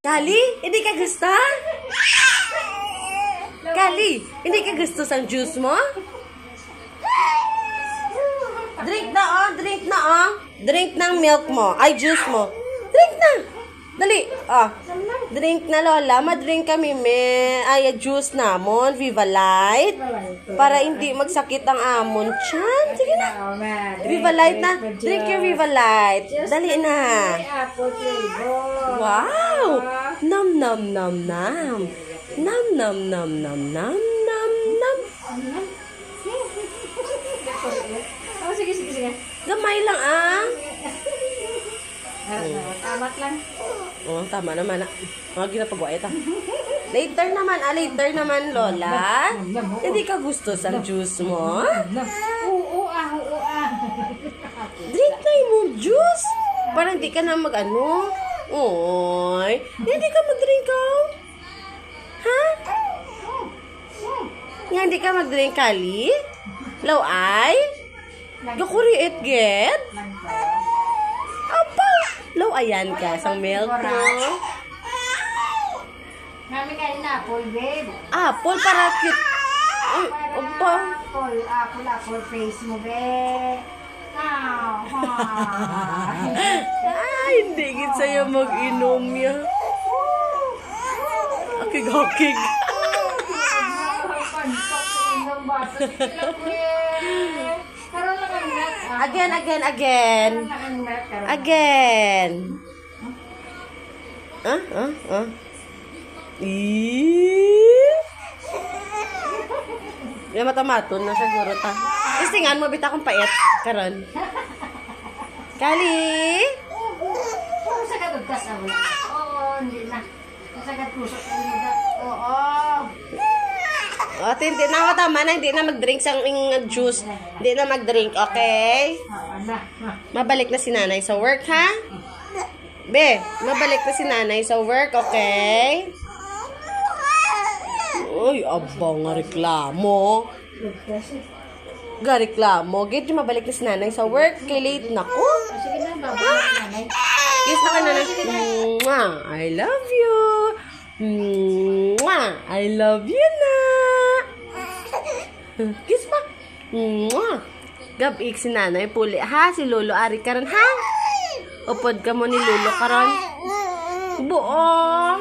Kali, hindi ka gusto? Kali, hindi ka gusto sa juice mo? Drink na oh, drink na oh. Drink ng milk mo. Ay, juice mo. Drink na. Dali. Ah. Drink na, Lola. Madrink kami, me. Ay, juice namon. Viva Light. Para hindi magsakit ang amon. Chan. Sige na. Viva Light na. Drink yung Viva Light. Dali na. Wow. Nam, nam, nam, nam. Nam, nam, nam, nam, nam, nam, nam. Oh, sige. Gamay lang, ah. Tamat lang. Oh, tama naman, ah. Mga ginapagwait, ah. Later naman, Lola. Hindi ka gusto sa juice mo? Oo. Drink na mo juice. Para hindi ka na mag-ano. Oy. Hindi ka mag-drink, oh. Ha? Nga, hindi ka mag-drink, Kali? Low ay? Gakuri it get? Apa? Low ayan ka sa milk mo. Mami kain na apple, babe. Apple para cute. Ay, opa. Apple face mo, babe. Ay, hindi git sa'yo mag-inom yan. Akig-akig. Again. Yung matamaton na siguro ta. Istingan mo bita kong pait. Karon. Kali. Sagad ugtas ako. Oo, hindi na. Sagad kusok ko na. Oo. O, hindi na ako tama na. Hindi na mag-drink sa juice. Hindi na mag-drink, okay? Mabalik na si nanay sa work, ha? Be, mabalik na si nanay sa work, okay? Uy, abang nga reklamo. Reklamo. Git yung mabalik na si nanay sa work. Kay late na ko. Sige na, babalik nanay. Kiss na ka nanay. Mwah, I love you. Mwah, I love you na. Kiss pa. Mwah. Gab-ik si nanay puli. Ha, si Lolo ari karon ha? Upod ka mo ni Lolo karon. Buo.